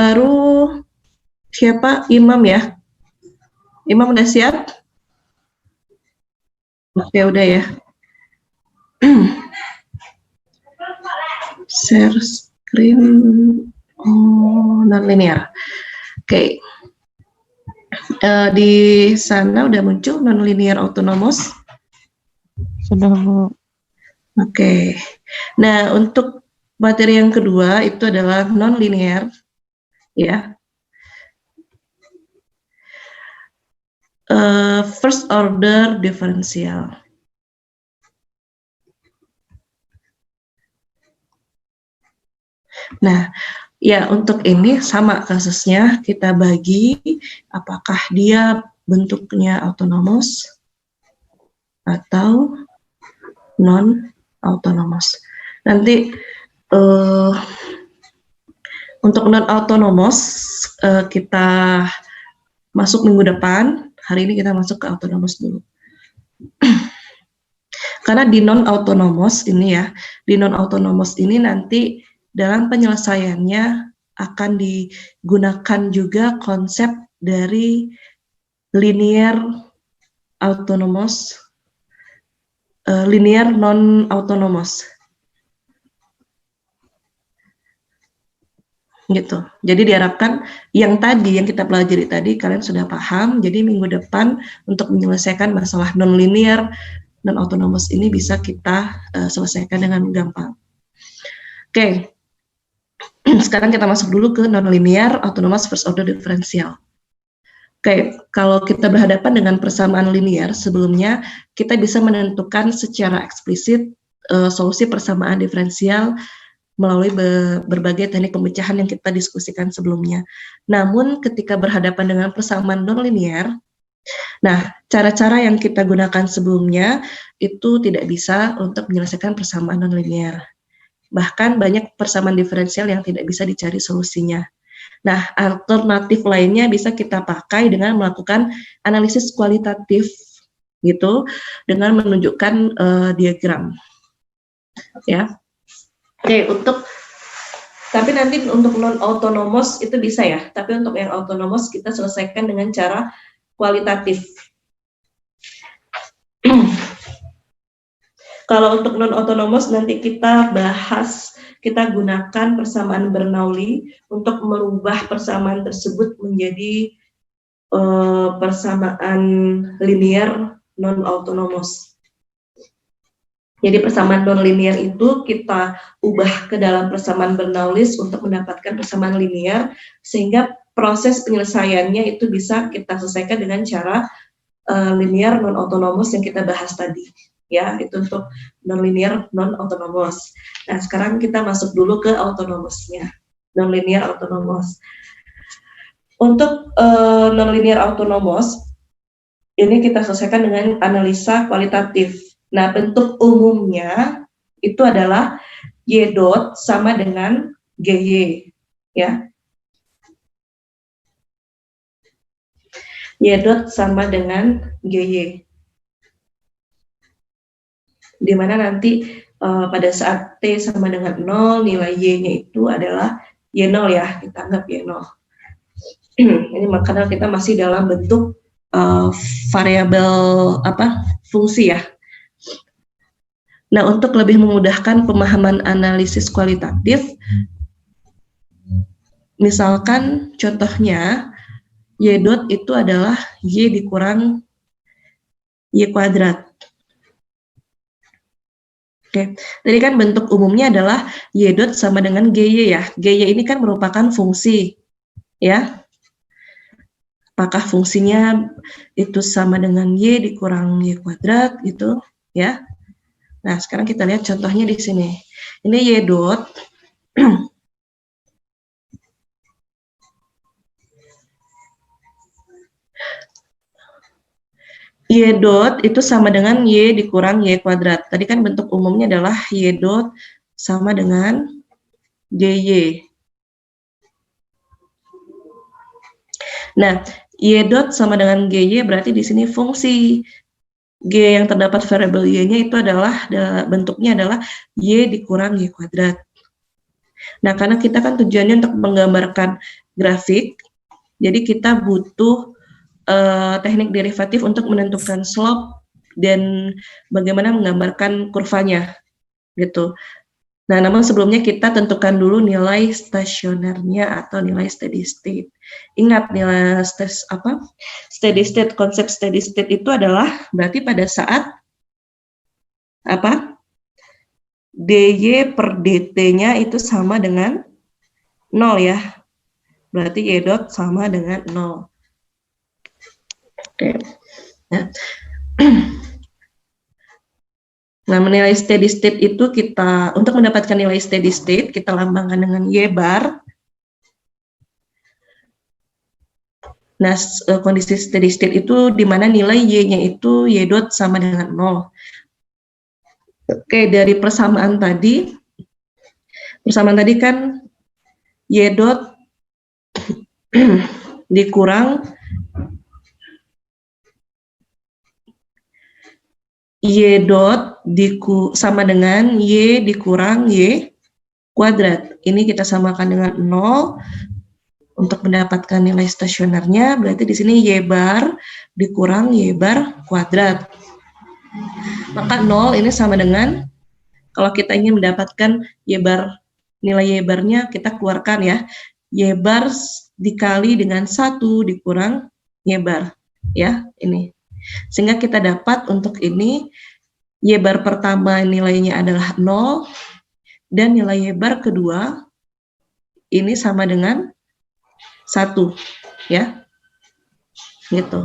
baru siapa? Imam ya? Imam udah siap? Oke, udah ya. Share screen. Oh, non-linear. Oke. Di sana udah muncul non-linear autonomous? Sudah, Bu. Oke. Nah, untuk materi yang kedua itu adalah non-linear, ya. First order differential. Nah, ya untuk ini sama kasusnya, kita bagi apakah dia bentuknya autonomous atau non-autonomous. Nanti untuk non-autonomous kita masuk minggu depan. Hari ini kita masuk ke autonomous dulu. Karena di non-autonomous ini ya, di non-autonomous ini nanti dalam penyelesaiannya akan digunakan juga konsep dari linear autonomous, linear non-autonomous. Gitu. Jadi diharapkan yang tadi yang kita pelajari tadi kalian sudah paham. Jadi minggu depan untuk menyelesaikan masalah non-linear, non-autonomous ini bisa kita selesaikan dengan gampang. Oke. Sekarang kita masuk dulu ke non-linear autonomous first order differential. Oke, kalau kita berhadapan dengan persamaan linear, sebelumnya kita bisa menentukan secara eksplisit solusi persamaan diferensial melalui berbagai teknik pemecahan yang kita diskusikan sebelumnya. Namun ketika berhadapan dengan persamaan non-linear, nah cara-cara yang kita gunakan sebelumnya itu tidak bisa untuk menyelesaikan persamaan non-linear. Bahkan banyak persamaan diferensial yang tidak bisa dicari solusinya. Nah, alternatif lainnya bisa kita pakai dengan melakukan analisis kualitatif gitu, dengan menunjukkan diagram. Ya. Oke, tapi nanti untuk non-autonomous itu bisa ya, tapi untuk yang autonomous kita selesaikan dengan cara kualitatif. Kalau untuk non-autonomous nanti kita bahas, kita gunakan persamaan Bernoulli untuk merubah persamaan tersebut menjadi persamaan linear non-autonomous. Jadi persamaan non-linear itu kita ubah ke dalam persamaan Bernoulli untuk mendapatkan persamaan linear, sehingga proses penyelesaiannya itu bisa kita selesaikan dengan cara linear non-autonomous yang kita bahas tadi. Ya, itu untuk non-linear non-autonomous. Nah, sekarang kita masuk dulu ke autonomousnya, non-linear autonomous. Untuk non-linear autonomous, ini kita selesaikan dengan analisa kualitatif. Nah, bentuk umumnya itu adalah Y dot sama dengan GY, ya. Y dot sama dengan GY. Di mana nanti pada saat T sama dengan 0, nilai Y-nya itu adalah Y0 ya, kita anggap Y0. Ini karena kita masih dalam bentuk variabel fungsi ya. Nah, untuk lebih memudahkan pemahaman analisis kualitatif, misalkan contohnya Y dot itu adalah Y dikurang Y kuadrat. Oke, jadi kan bentuk umumnya adalah Y dot sama dengan GY ya. GY ini kan merupakan fungsi, ya. Apakah fungsinya itu sama dengan Y dikurang Y kuadrat gitu, ya. Nah, sekarang kita lihat contohnya di sini. Ini Y dot. Y dot itu sama dengan Y dikurang Y kuadrat. Tadi kan bentuk umumnya adalah Y dot sama dengan GY. Nah, Y dot sama dengan GY berarti di sini fungsi G yang terdapat variabel Y-nya itu adalah bentuknya adalah Y dikurang Y kuadrat. Nah, karena kita kan tujuannya untuk menggambarkan grafik, jadi kita butuh teknik derivatif untuk menentukan slope dan bagaimana menggambarkan kurvanya, gitu. Nah, namun sebelumnya kita tentukan dulu nilai stasionernya atau nilai steady state. Ingat nilai steady state, konsep steady state itu adalah berarti pada saat apa? dy per dt-nya itu sama dengan 0 ya. Berarti y dot sama dengan 0. Oke. Nah, nah, menilai steady state itu untuk mendapatkan nilai steady state, kita lambangkan dengan Y bar. Nah, kondisi steady state itu di mana nilai Y-nya itu Y dot sama dengan 0. Oke, dari persamaan tadi kan Y dot dikurang Y dot sama dengan Y dikurang Y kuadrat. Ini kita samakan dengan 0 untuk mendapatkan nilai stasionernya. Berarti di sini Y bar dikurang Y bar kuadrat. Maka 0 ini sama dengan, kalau kita ingin mendapatkan Y bar, nilai Y barnya kita keluarkan ya. Y bar dikali dengan 1 dikurang Y bar. Ya, ini. Sehingga kita dapat untuk ini Y bar pertama nilainya adalah 0 dan nilai Y bar kedua ini sama dengan 1 ya. Gitu.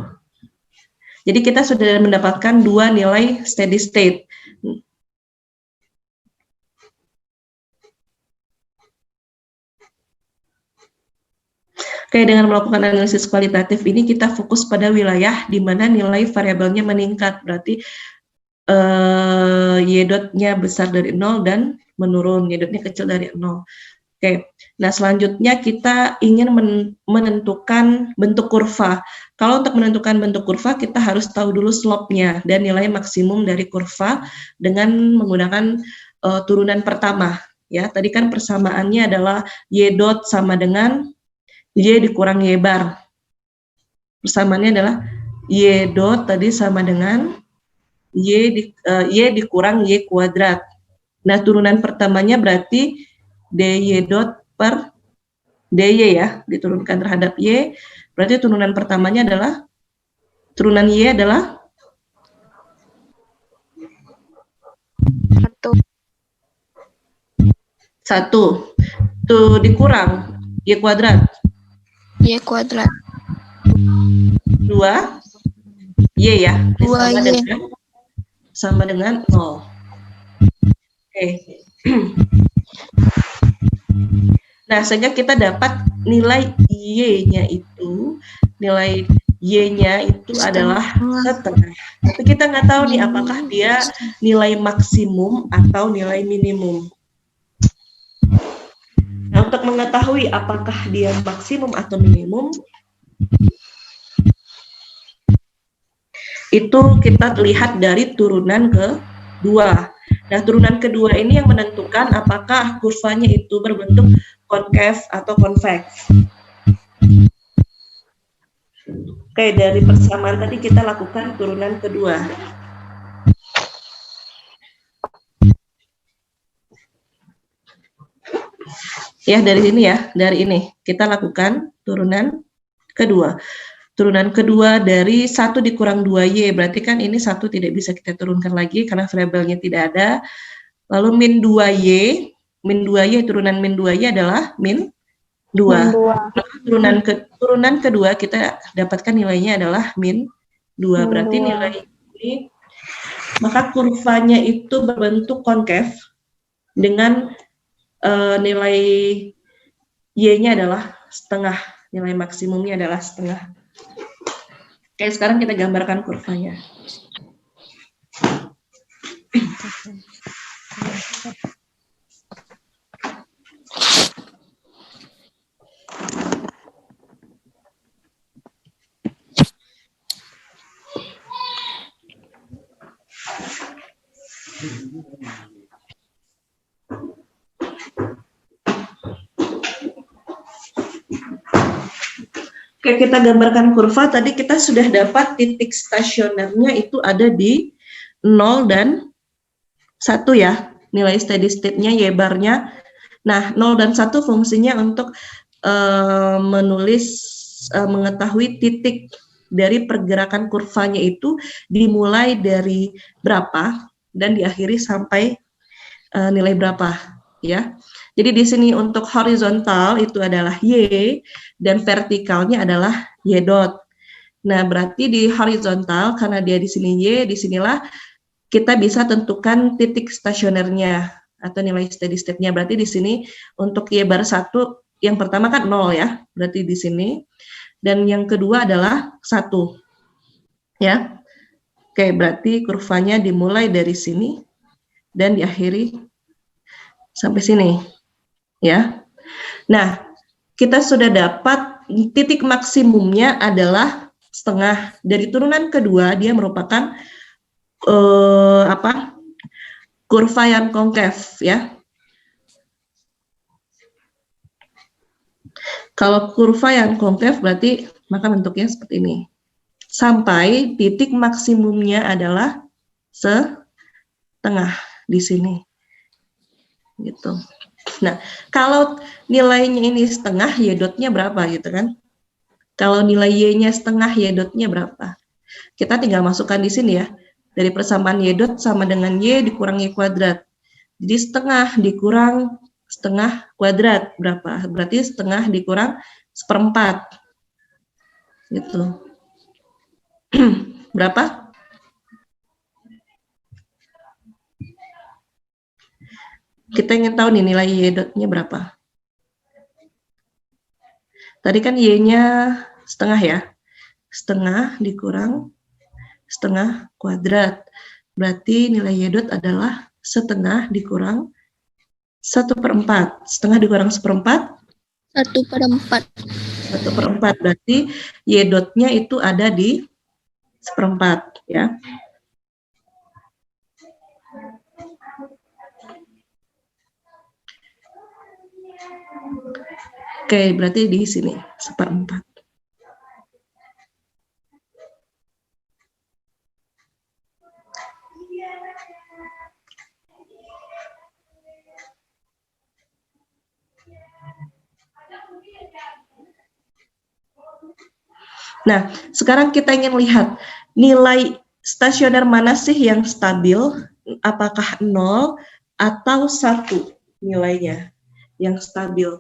Jadi kita sudah mendapatkan dua nilai steady state. Oke, dengan melakukan analisis kualitatif ini kita fokus pada wilayah di mana nilai variabelnya meningkat. Berarti Y dot-nya besar dari 0 dan menurun, Y dot-nya kecil dari 0. Oke, nah selanjutnya kita ingin menentukan bentuk kurva. Kalau untuk menentukan bentuk kurva, kita harus tahu dulu slope-nya dan nilai maksimum dari kurva dengan menggunakan turunan pertama. Ya, tadi kan persamaannya adalah Y dot sama dengan Y dikurang Y bar. Persamaannya adalah Y dot tadi sama dengan Y dikurang Y kuadrat. Nah, turunan pertamanya berarti dy dot per dy ya, diturunkan terhadap y. Berarti turunan pertamanya adalah, turunan y adalah 1. Tuh dikurang y kuadrat. Y kuadrat. 2 y ya. 2y. Sama dengan 0. Oke. Nah, sehingga kita dapat nilai Y-nya itu, nilai Y-nya itu adalah setengah. Tapi kita nggak tahu nih apakah dia nilai maksimum atau nilai minimum. Nah, untuk mengetahui apakah dia maksimum atau minimum, itu kita lihat dari turunan kedua. Nah, turunan kedua ini yang menentukan apakah kurvanya itu berbentuk konkav atau konveks. Oke, dari persamaan tadi kita lakukan turunan kedua. Ya, dari sini ya, dari ini kita lakukan turunan kedua. Turunan kedua dari 1 dikurang 2y, berarti kan ini 1 tidak bisa kita turunkan lagi karena variabelnya tidak ada. Lalu min 2y, turunan min 2y adalah min 2. Turunan kedua kita dapatkan nilainya adalah min 2. Berarti nilai ini, maka kurvanya itu berbentuk konkav dengan nilai y-nya adalah setengah. Nilai maksimumnya adalah setengah. Oke, sekarang kita gambarkan kurvanya. Oke, kita gambarkan kurva. Tadi kita sudah dapat titik stasionernya itu ada di 0 dan 1 ya. Nilai steady state-nya, Y bar-nya. Nah, 0 dan 1 fungsinya untuk mengetahui titik dari pergerakan kurvanya itu dimulai dari berapa dan diakhiri sampai nilai berapa ya. Jadi di sini untuk horizontal itu adalah Y dan vertikalnya adalah Y dot. Nah, berarti di horizontal karena dia di sini Y, di sinilah kita bisa tentukan titik stasionernya atau nilai steady state-nya. Berarti di sini untuk Y bar 1 yang pertama kan 0 ya. Berarti di sini. Dan yang kedua adalah 1. Ya. Oke, berarti kurvanya dimulai dari sini dan diakhiri sampai sini. Ya. Nah, kita sudah dapat titik maksimumnya adalah setengah. Dari turunan kedua dia merupakan kurva yang konkav ya. Kalau kurva yang konkav berarti maka bentuknya seperti ini. Sampai titik maksimumnya adalah setengah di sini. Gitu. Nah, kalau nilainya ini setengah, Y dotnya berapa gitu kan? Kalau nilai Y-nya setengah, Y dotnya berapa? Kita tinggal masukkan di sini ya. Dari persamaan Y dot sama dengan Y dikurang Y kuadrat. Jadi setengah dikurang setengah kuadrat berapa? Berarti setengah dikurang seperempat. Gitu. Berapa? Kita ingin tahu nih nilai Y dotnya berapa. Tadi kan Y-nya setengah ya. Setengah dikurang setengah kuadrat. Berarti nilai Y dot adalah setengah dikurang 1/4. Setengah dikurang 1/4? 1/4. 1/4. Berarti Y dotnya itu ada di 1/4 ya. Oke, berarti di sini 1/4. Nah, sekarang kita ingin lihat nilai stasioner mana sih yang stabil, apakah 0 atau 1 nilainya yang stabil.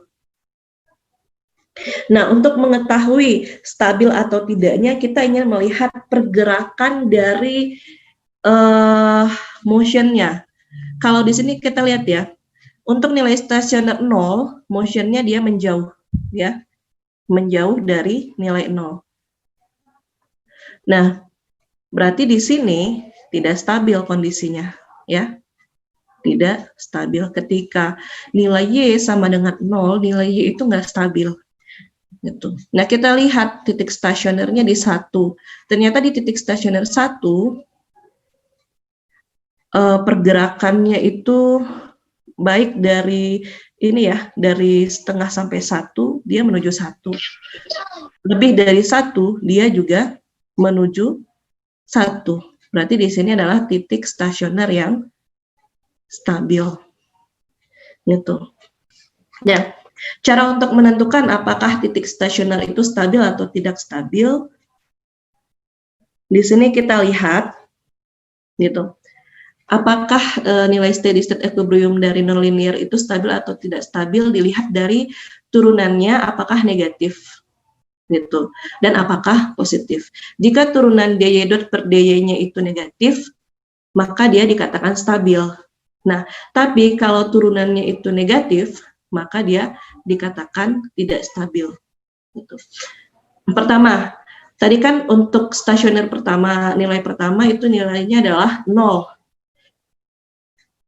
Nah, untuk mengetahui stabil atau tidaknya, kita ingin melihat pergerakan dari motionnya. Kalau di sini kita lihat ya, untuk nilai stasioner 0, motionnya dia menjauh, ya, menjauh dari nilai 0. Nah, berarti di sini tidak stabil kondisinya, ya. Tidak stabil ketika nilai Y sama dengan 0, nilai Y itu nggak stabil. Gitu. Nah, kita lihat titik stasionernya di 1. Ternyata di titik stasioner 1, pergerakannya itu baik dari ini ya, dari setengah sampai 1, dia menuju 1. Lebih dari 1, dia juga menuju 1. Berarti di sini adalah titik stasioner yang stabil. Gitu. Ya. Cara untuk menentukan apakah titik stasioner itu stabil atau tidak stabil, di sini kita lihat, gitu. Apakah nilai steady state equilibrium dari nonlinear itu stabil atau tidak stabil dilihat dari turunannya apakah negatif, gitu, dan apakah positif. Jika turunan dy dot per dy-nya itu negatif, maka dia dikatakan stabil. Nah, tapi kalau turunannya itu negatif, maka dia dikatakan tidak stabil. Gitu. Pertama, tadi kan untuk stasioner pertama, nilai pertama itu nilainya adalah 0.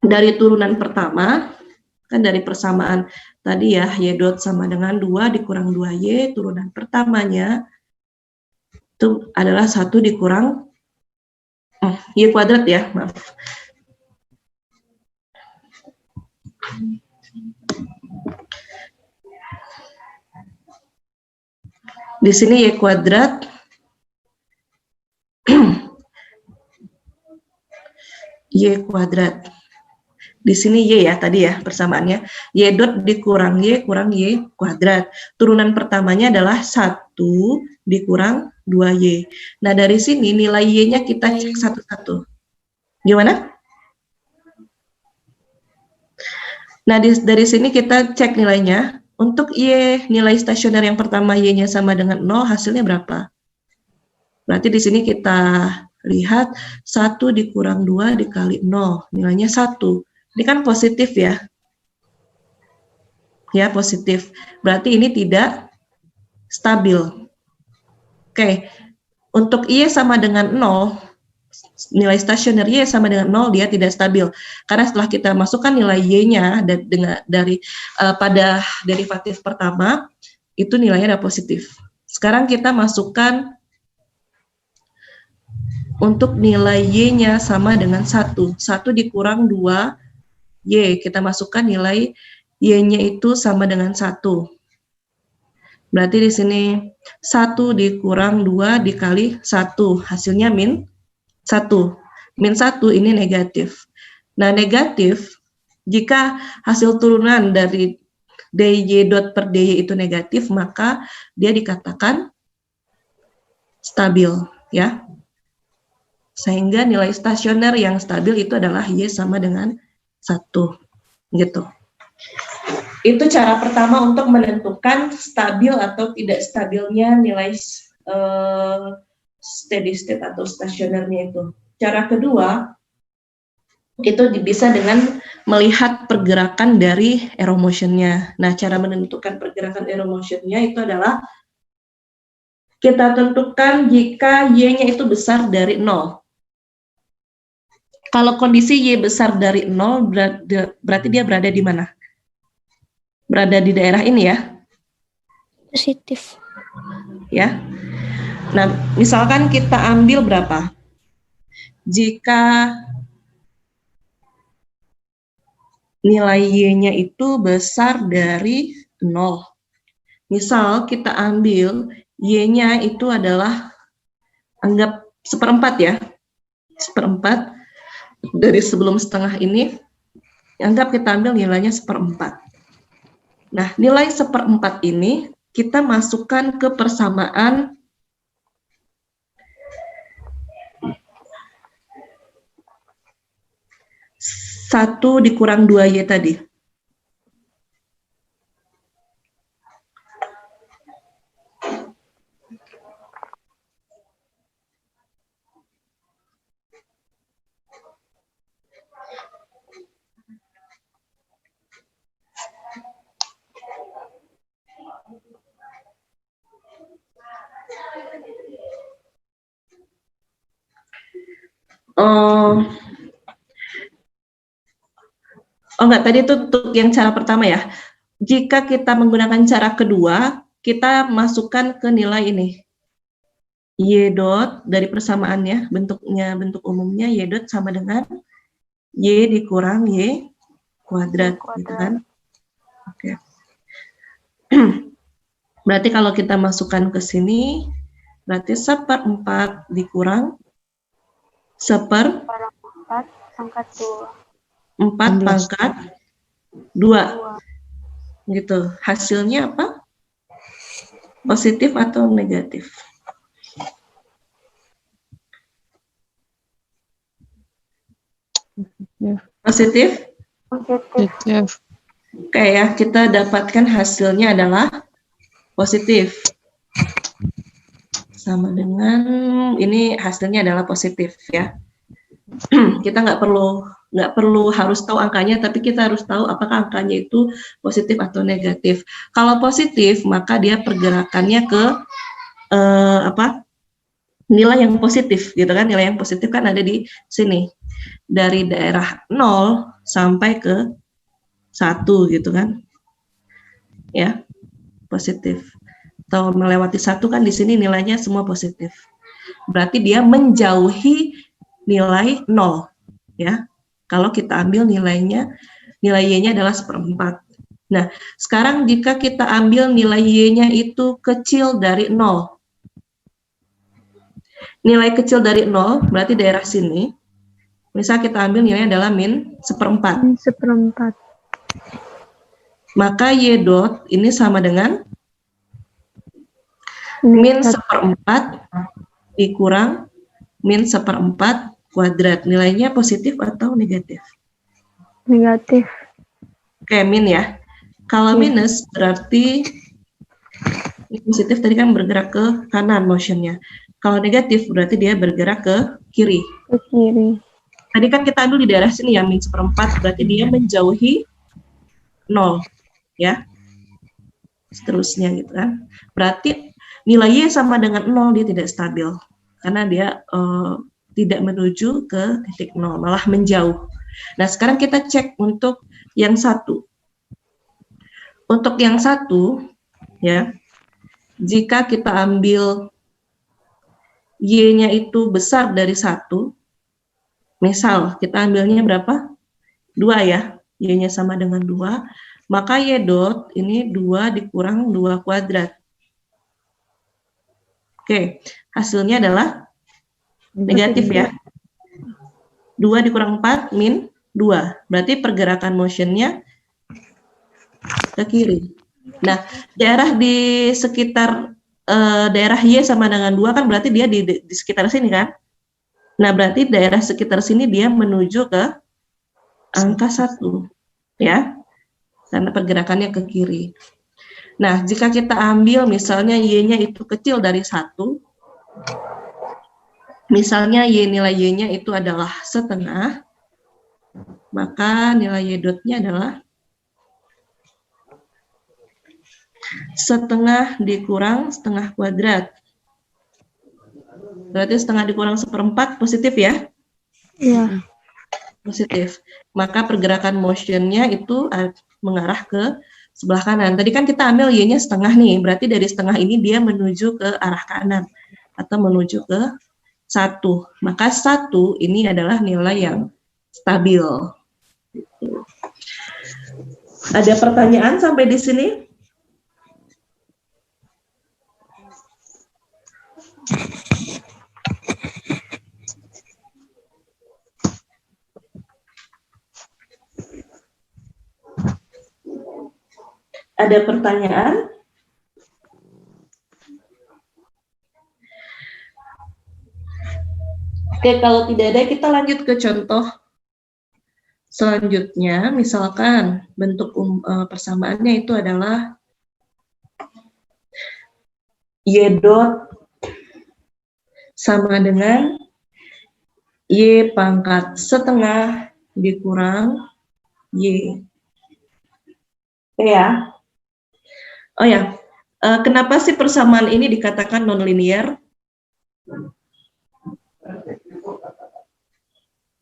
Dari turunan pertama, kan dari persamaan tadi ya, Y dot sama dengan 2 dikurang 2Y, turunan pertamanya itu adalah 1 dikurang Y kuadrat ya, maaf. Di sini Y kuadrat Y kuadrat. Di sini Y ya tadi ya persamaannya. Y dot dikurang Y kuadrat. Turunan pertamanya adalah 1 dikurang 2Y. Nah dari sini nilai Y-nya kita cek satu-satu. Gimana? Nah dari sini kita cek nilainya. Untuk Y nilai stasioner yang pertama Y-nya sama dengan 0, hasilnya berapa? Berarti di sini kita lihat 1 dikurang 2 dikali 0, nilainya 1. Ini kan positif ya. Ya, positif. Berarti ini tidak stabil. Oke, untuk Y sama dengan 0, nilai stasioner Y sama dengan 0, dia tidak stabil. Karena setelah kita masukkan nilai Y-nya dari pada derivatif pertama, itu nilainya ada positif. Sekarang kita masukkan untuk nilai Y-nya sama dengan 1. 1 dikurang 2 Y, kita masukkan nilai Y-nya itu sama dengan 1. Berarti di sini 1 dikurang 2 dikali 1, hasilnya min 1. Min 1 ini negatif. Nah, negatif, jika hasil turunan dari dy dot per dy itu negatif, maka dia dikatakan stabil, ya. Sehingga nilai stasioner yang stabil itu adalah Y sama dengan 1, gitu. Itu cara pertama untuk menentukan stabil atau tidak stabilnya nilai steady state atau stasionernya itu. Cara kedua, itu bisa dengan melihat pergerakan dari arrow motion-nya. Nah, cara menentukan pergerakan arrow motion-nya itu adalah kita tentukan jika Y-nya itu besar dari 0. Kalau kondisi Y besar dari 0, berarti dia berada di mana? Berada di daerah ini ya? Positif. Ya. Nah, misalkan kita ambil berapa? Jika nilai Y-nya itu besar dari 0. Misal kita ambil Y-nya itu adalah, anggap 1/4 ya. 1/4 dari sebelum setengah ini, anggap kita ambil nilainya 1/4. Nah, nilai 1/4 ini kita masukkan ke persamaan 1 dikurang 2Y tadi. Oh enggak, tadi itu untuk yang cara pertama ya. Jika kita menggunakan cara kedua, kita masukkan ke nilai ini. Y dot dari persamaannya, bentuk umumnya Y dot sama dengan Y dikurang Y kuadrat, gitu kan. Oke. Berarti kalau kita masukkan ke sini, berarti 1/4 dikurang 1/4 pangkat 4 pangkat 2. Gitu. Hasilnya apa? Positif atau negatif? Positif? Positif. Oke ya, kita dapatkan hasilnya adalah positif. Sama dengan, ini hasilnya adalah positif ya. Kita nggak perlu harus tahu angkanya, tapi kita harus tahu apakah angkanya itu positif atau negatif. Kalau positif, maka dia pergerakannya ke nilai yang positif, gitu kan? Nilai yang positif kan ada di sini, dari daerah 0 sampai ke 1, gitu kan? Ya, positif. Atau melewati 1 kan di sini nilainya semua positif. Berarti dia menjauhi nilai 0, ya. Kalau kita ambil nilai Y-nya adalah 1/4. Nah, sekarang jika kita ambil nilai Y-nya itu kecil dari 0. Nilai kecil dari 0 berarti daerah sini. Misal kita ambil nilainya adalah min 1/4. Seperempat. Maka Y dot ini sama dengan min 1/4 dikurang min 1/4 kuadrat. Nilainya positif atau negatif? Negatif. Oke, min ya. Kalau minus berarti ini positif tadi kan bergerak ke kanan motionnya. Kalau negatif berarti dia bergerak ke kiri. Ke kiri. Tadi kan kita ambil di daerah sini ya, min 1/4 berarti dia menjauhi 0 ya. Seterusnya gitu kan. Berarti nilai Y sama dengan 0, dia tidak stabil. Karena dia tidak menuju ke titik 0, malah menjauh. Nah, sekarang kita cek untuk yang satu. Untuk yang satu, ya, jika kita ambil Y-nya itu besar dari 1, misal kita ambilnya berapa? 2 ya, Y-nya sama dengan 2, maka Y dot ini 2 dikurang 2 kuadrat. Oke, hasilnya adalah negatif ya. 2 dikurang 4 min 2. Berarti pergerakan motionnya ke kiri. Nah, daerah di sekitar daerah Y sama dengan 2 kan berarti dia di sekitar sini kan. Nah, berarti daerah sekitar sini dia menuju ke angka 1. Ya, karena pergerakannya ke kiri. Nah, jika kita ambil misalnya Y-nya itu kecil dari 1, misalnya nilai Y-nya itu adalah setengah, maka nilai Y dot-nya adalah setengah dikurang setengah kuadrat. Berarti setengah dikurang 1/4 positif ya? Iya. Positif. Maka pergerakan motionnya itu mengarah ke sebelah kanan. Tadi kan kita ambil Y-nya setengah nih, berarti dari setengah ini dia menuju ke arah kanan atau menuju ke 1. Maka 1 ini adalah nilai yang stabil. Ada pertanyaan sampai di sini? Ada pertanyaan? Oke, kalau tidak ada kita lanjut ke contoh selanjutnya. Misalkan bentuk persamaannya itu adalah Y dot sama dengan Y pangkat setengah dikurang Y. Oke ya. Oh ya, kenapa sih persamaan ini dikatakan nonlinear?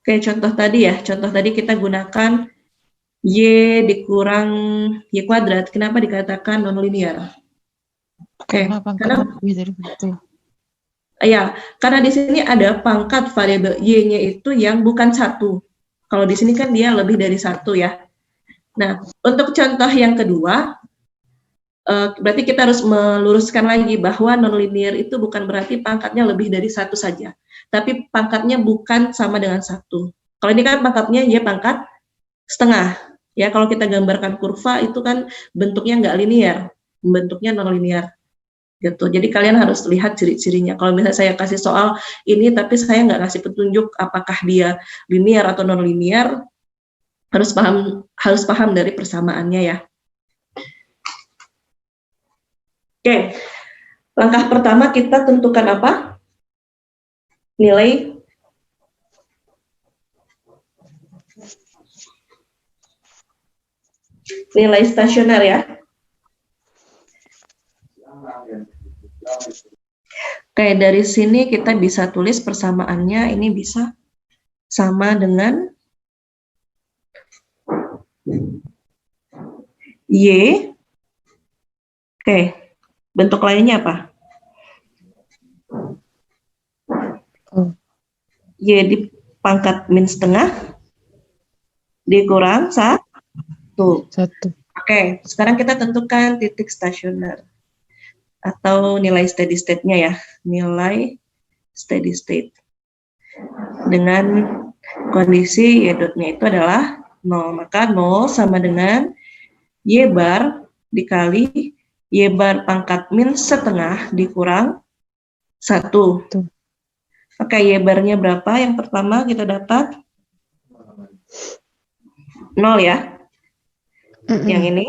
Oke, contoh tadi ya, contoh tadi kita gunakan Y dikurang Y kuadrat. Kenapa dikatakan nonlinear? Oke, karena lebih dari itu. ya, karena di sini ada pangkat variabel Y-nya itu yang bukan 1. Kalau di sini kan dia lebih dari 1 ya. Nah, untuk contoh yang kedua, berarti kita harus meluruskan lagi bahwa nonlinear itu bukan berarti pangkatnya lebih dari 1 saja, tapi pangkatnya bukan sama dengan 1. Kalau ini kan pangkatnya Y pangkat setengah. Ya, kalau kita gambarkan kurva itu kan bentuknya nggak linear, bentuknya nonlinear. Gitu. Jadi kalian harus lihat ciri-cirinya. Kalau misalnya saya kasih soal ini tapi saya nggak kasih petunjuk apakah dia linear atau nonlinear, harus paham dari persamaannya ya. Oke, langkah pertama kita tentukan apa? Nilai stasioner ya. Oke, dari sini kita bisa tulis persamaannya, ini bisa sama dengan Y. Oke, bentuk lainnya apa? Y di pangkat min setengah dikurang 1. Oke, sekarang kita tentukan titik stasioner atau nilai steady state-nya ya. Nilai steady state. Dengan kondisi Y dot-nya itu adalah 0. Maka 0 sama dengan Y bar dikali Y bar pangkat min setengah dikurang 1. Oke, Y barnya berapa? Yang pertama kita dapat 0 ya. Yang ini.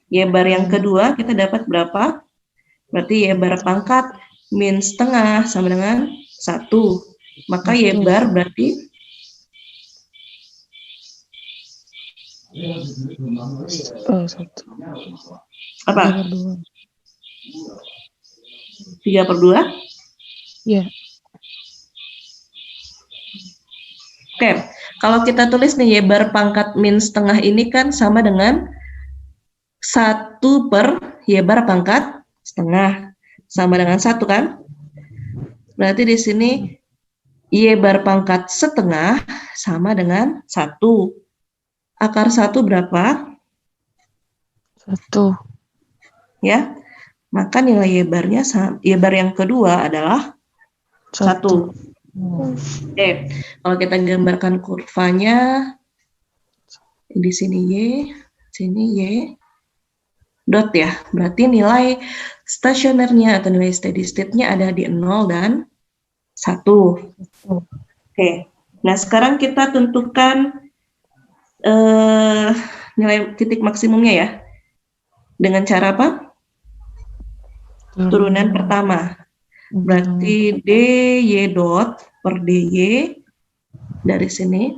Y bar yang kedua kita dapat berapa? Berarti Y bar pangkat min setengah sama dengan 1. Maka Y bar berarti apa? 3/2? Iya. Oke, kalau kita tulis nih Y bar pangkat min setengah ini kan sama dengan 1 per Y bar pangkat setengah. Sama dengan 1 kan? Berarti di sini Y bar pangkat setengah sama dengan 1. Akar 1 berapa? 1. Ya, maka nilai Y barnya, Y bar yang kedua adalah 1. Oke, kalau kita gambarkan kurvanya, di sini Y, sini Y, dot ya. Berarti nilai stasionernya atau nilai steady state-nya ada di 0 dan 1. Oke, nah sekarang kita tentukan nilai titik maksimumnya ya. Dengan cara apa? Turunan pertama. Berarti dy dot per dy dari sini.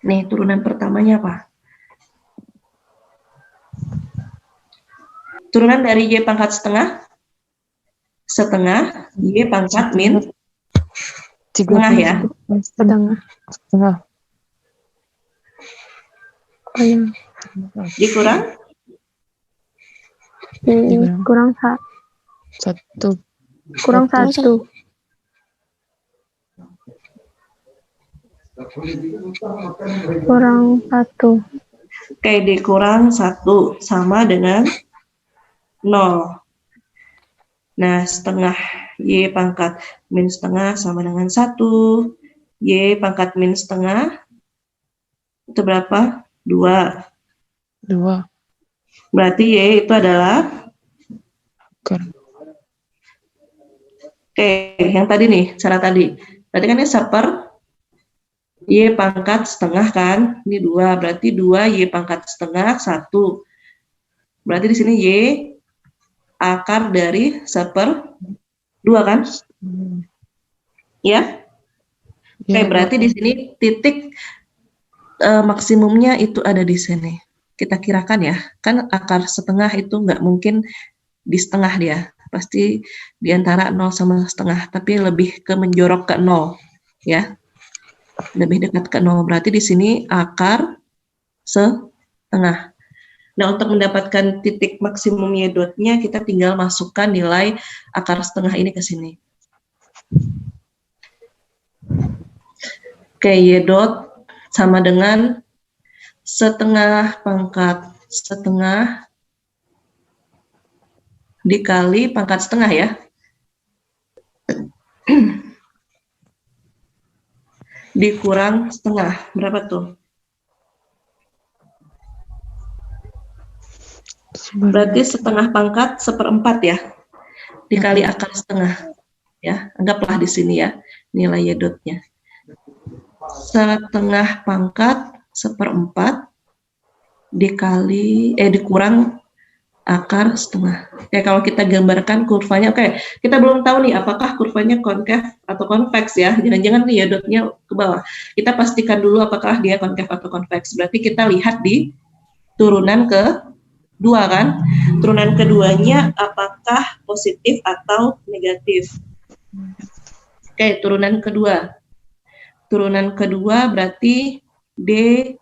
Nih, turunan pertamanya apa? Turunan dari y pangkat setengah, y pangkat min setengah ya. Setengah. Oh, iya. Dikurang? Kurang 1. kurang 1. Kurang 1. Oke, dikurang 1 sama dengan 0. Nah, setengah y pangkat min setengah sama dengan 1. Y pangkat min setengah itu berapa? 2. Berarti Y itu adalah Akar. Oke, yang tadi nih, cara tadi. Berarti kan ini seper Y pangkat setengah kan? Ini 2, berarti 2 Y pangkat setengah 1. Berarti di sini Y akar dari seper 2 kan? Ya? Oke, berarti di sini titik maksimumnya itu ada di sini. Kita kirakan ya, kan akar setengah itu nggak mungkin di setengah dia. Pasti di antara 0 sama setengah, tapi lebih ke menjorok ke 0, ya. Lebih dekat ke 0, berarti di sini akar setengah. Nah, untuk mendapatkan titik maksimum Y dot-nya, kita tinggal masukkan nilai akar setengah ini ke sini. Oke, Y dot sama dengan setengah pangkat setengah dikali pangkat setengah ya. Dikurang setengah. Berapa tuh? Berarti setengah pangkat 1/4 ya. Dikali akar setengah. Ya, anggaplah di sini ya nilai Y dot-nya. Setengah pangkat 1/4 dikali dikurang akar setengah. Oke, kalau kita gambarkan kurvanya, oke, kita belum tahu nih apakah kurvanya konkav atau konveks ya. Jangan-jangan nih Y dot-nya ke bawah. Kita pastikan dulu apakah dia konkav atau konveks. Berarti kita lihat di turunan kedua kan. Turunan keduanya apakah positif atau negatif. Oke, turunan kedua. Turunan kedua berarti dy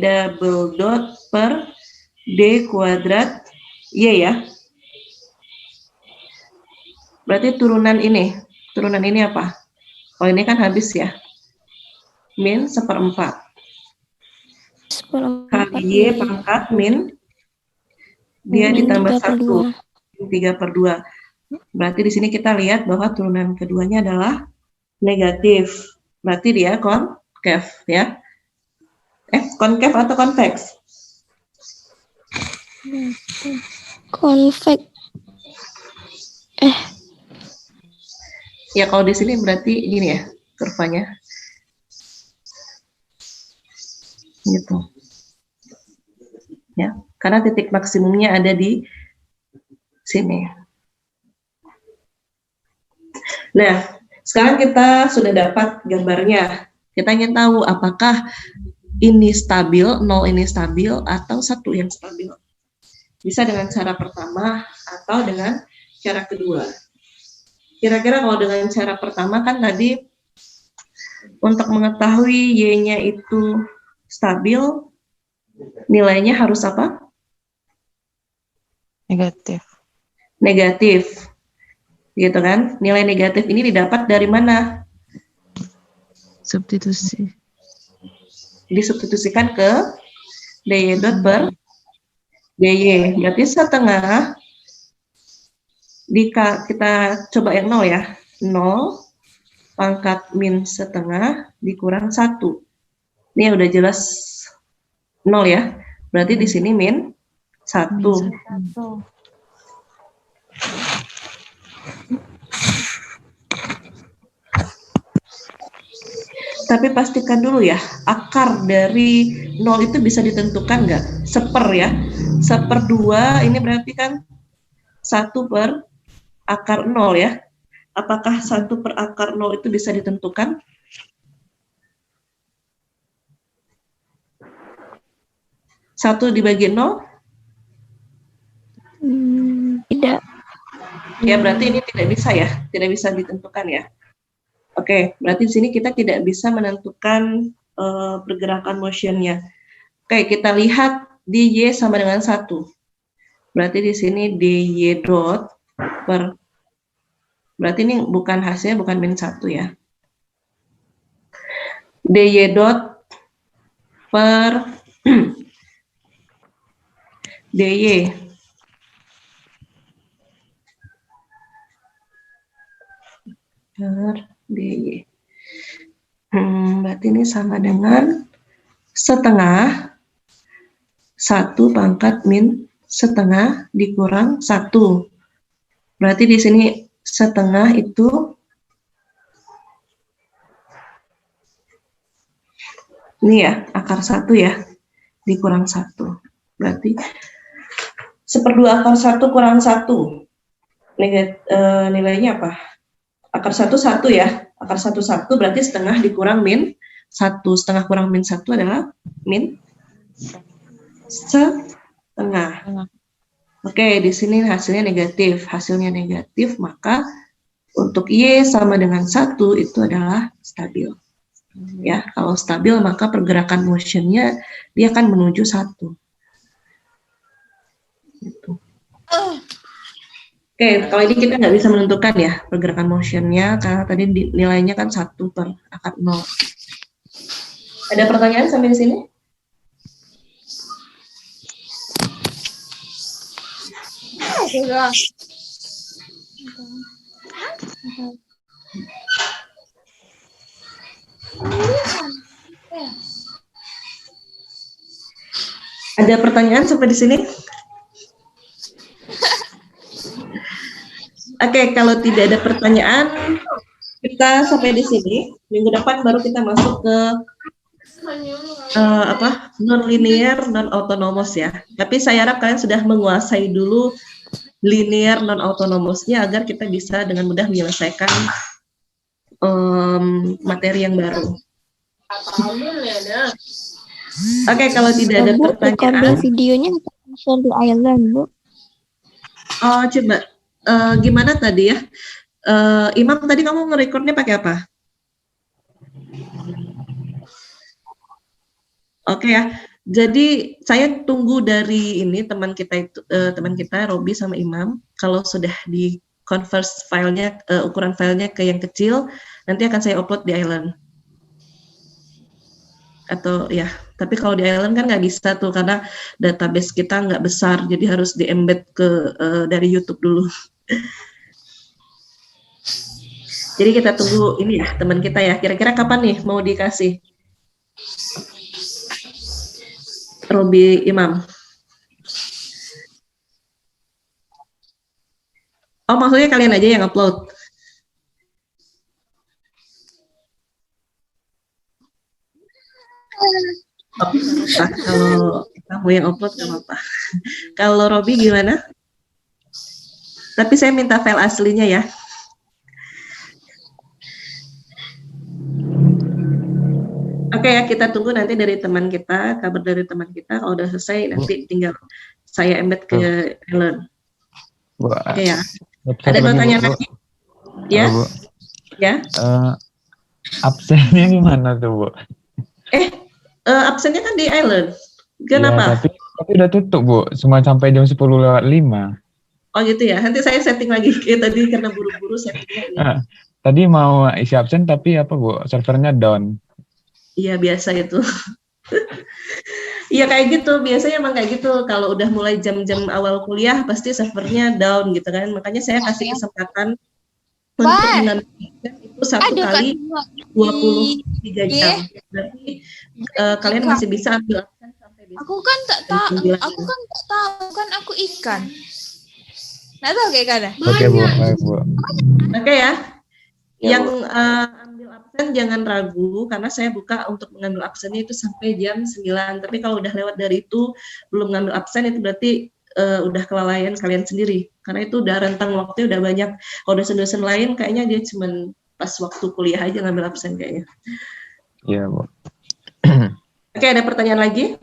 double dot per d kuadrat y ya. Berarti turunan ini turunan ini apa? Oh ini kan habis ya. Min 1/4. Kali Y pangkat min. Dia ditambah 1. 3/2. Berarti di sini kita lihat bahwa turunan keduanya adalah negatif. Berarti dia konkev ya. Konkev atau konveks? Konveks. Ya kalau di sini berarti gini ya kurvanya. Gitu. Ya, karena titik maksimumnya ada di sini. Nah, sekarang kita sudah dapat gambarnya. Kita ingin tahu apakah ini stabil, 0 ini stabil, atau 1 yang stabil. Bisa dengan cara pertama atau dengan cara kedua. Kira-kira kalau dengan cara pertama kan tadi untuk mengetahui Y-nya itu stabil, nilainya harus apa? Negatif. Negatif. Gitu kan? Nilai negatif ini didapat dari mana? Substitusi. Disubstitusikan ke dy dot per dy. Berarti setengah kita coba yang 0 ya. 0 pangkat min setengah dikurang 1. Ini udah jelas 0 ya. Berarti di sini min 1. Tapi pastikan dulu ya, akar dari 0 itu bisa ditentukan nggak? 1/4 ya. 1/2 ini berarti kan 1 per akar 0 ya. Apakah 1 per akar 0 itu bisa ditentukan? Satu dibagi 0? Tidak. Ya, berarti ini tidak bisa ya. Tidak bisa ditentukan ya. Oke, berarti di sini kita tidak bisa menentukan pergerakan motionnya. Oke, kita lihat dy sama dengan 1. Berarti di sini dy dot per, berarti ini bukan hasilnya bukan min 1 ya. dy dot per dy. Per dy. Berarti ini sama dengan setengah 1 pangkat min setengah dikurang 1. Berarti di sini setengah itu ini ya, akar 1 ya, dikurang 1. Berarti 1/2 akar 1 kurang 1. Nilainya apa? Akar 1 1 ya. Akar 1 1 berarti setengah dikurang min 1. Setengah kurang min 1 adalah min setengah. Oke, di sini hasilnya negatif. Hasilnya negatif, maka untuk Y sama dengan 1 itu adalah stabil. Ya, kalau stabil maka pergerakan motionnya dia akan menuju 1. Gitu. Oke, kalau ini kita nggak bisa menentukan ya pergerakan motionnya karena tadi nilainya kan 1 per akar 0. Ada pertanyaan sampai di sini? Ada pertanyaan sampai di sini? Oke, kalau tidak ada pertanyaan, kita sampai di sini. Minggu depan baru kita masuk ke non-linear, non-autonomous ya. Tapi saya harap kalian sudah menguasai dulu linear non-autonomousnya agar kita bisa dengan mudah menyelesaikan materi yang baru. Oke, kalau tidak ada pertanyaan. Videonya share di Island, Bu. Oh, coba. Gimana tadi ya? Imam, tadi kamu nge-recordnya pakai apa? Oke ya. Jadi saya tunggu dari ini teman kita Robi sama Imam. Kalau sudah di converse filenya, ukuran filenya ke yang kecil, nanti akan saya upload di Island. Atau ya, tapi kalau di Island kan nggak bisa tuh karena database kita nggak besar, jadi harus di embed ke dari YouTube dulu. Jadi kita tunggu ini ya teman kita ya, kira-kira kapan nih mau dikasih? Robi Imam. Oh, maksudnya kalian aja yang upload? Kalau kamu yang upload nggak apa-apa. Kalau Robi gimana? Tapi saya minta file aslinya ya. Oke ya, kita tunggu nanti dari teman kita, kabar dari teman kita. Kalau udah selesai nanti tinggal saya embed ke Ellen. Oke ya. Ada pertanyaan lagi? Ya? Bu. Ya? Absennya gimana tuh, Bu? Absennya kan di Island. Kenapa? Ya, tapi udah tutup, Bu. Cuma sampai jam 10:05. Oh gitu ya. Nanti saya setting lagi. Tadi karena buru-buru settingnya. Tadi mau isi absen tapi apa, Bu? Servernya down. Iya, biasa itu. Iya kayak gitu. Biasanya emang kayak gitu. Kalau udah mulai jam-jam awal kuliah pasti servernya down gitu kan. Makanya saya kasih kesempatan untuk mengambil itu satu kali 23 jam. Berarti kalian masih bisa ambil absen sampai besok. Aku kan tak tahu kan aku ikan. Nah tahu kayak kan? Oke, Bu. Baik, Bu. Oke ya. Yang ambil absen jangan ragu karena saya buka untuk mengambil absennya itu sampai jam 9. Tapi kalau udah lewat dari itu belum ngambil absen itu berarti udah kelalaian kalian sendiri. Karena itu udah rentang waktu udah banyak. Kalau dosen-dosen lain kayaknya dia cuma pas waktu kuliah aja ngambil absen kayaknya. Iya, Bu. Oke, ada pertanyaan lagi?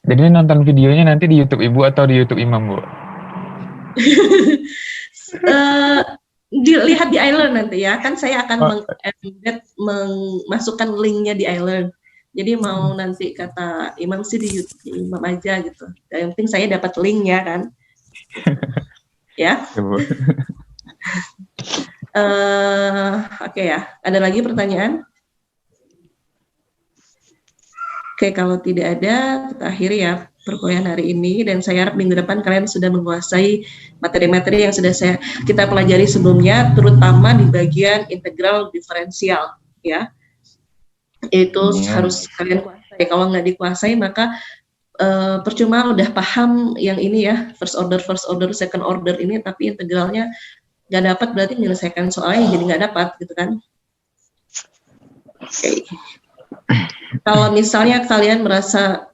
Jadi nonton videonya nanti di YouTube Ibu atau di YouTube Imam, Bu? Dilihat di Island nanti ya, kan saya akan memasukkan linknya di Island. Jadi mau nanti kata Imam sih di YouTube Imam aja gitu. Yang penting saya dapat linknya kan. Ya. Oke ya. Ada lagi pertanyaan? Oke, kalau tidak ada, kita akhiri ya perkuliahan hari ini dan saya harap minggu depan kalian sudah menguasai materi-materi yang sudah kita pelajari sebelumnya, terutama di bagian integral diferensial ya. Itu harus kalian kuasai. Kalau nggak dikuasai maka percuma udah paham yang ini ya, first order, second order ini, tapi integralnya nggak dapat berarti menyelesaikan soalnya jadi nggak dapat gitu kan. Oke. Kalau misalnya kalian merasa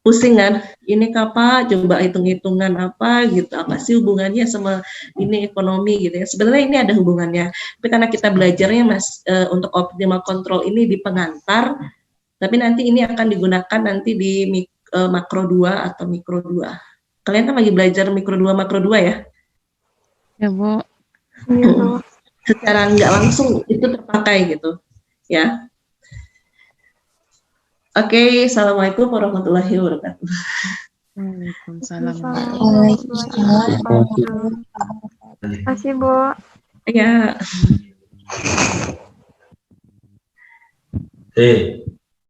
pusing kan, ini apa, coba hitung-hitungan apa gitu, apa sih hubungannya sama ini ekonomi gitu ya. Sebenarnya ini ada hubungannya, tapi karena kita belajarnya untuk optimal control ini di pengantar, tapi nanti ini akan digunakan nanti di makro 2 atau mikro 2. Kalian kan lagi belajar mikro 2, makro 2 ya? Ya, Bu. Secara nggak langsung itu terpakai gitu ya. Oke, assalamualaikum warahmatullahi wabarakatuh. Waalaikumsalam. Terima kasih, Bu. Ya.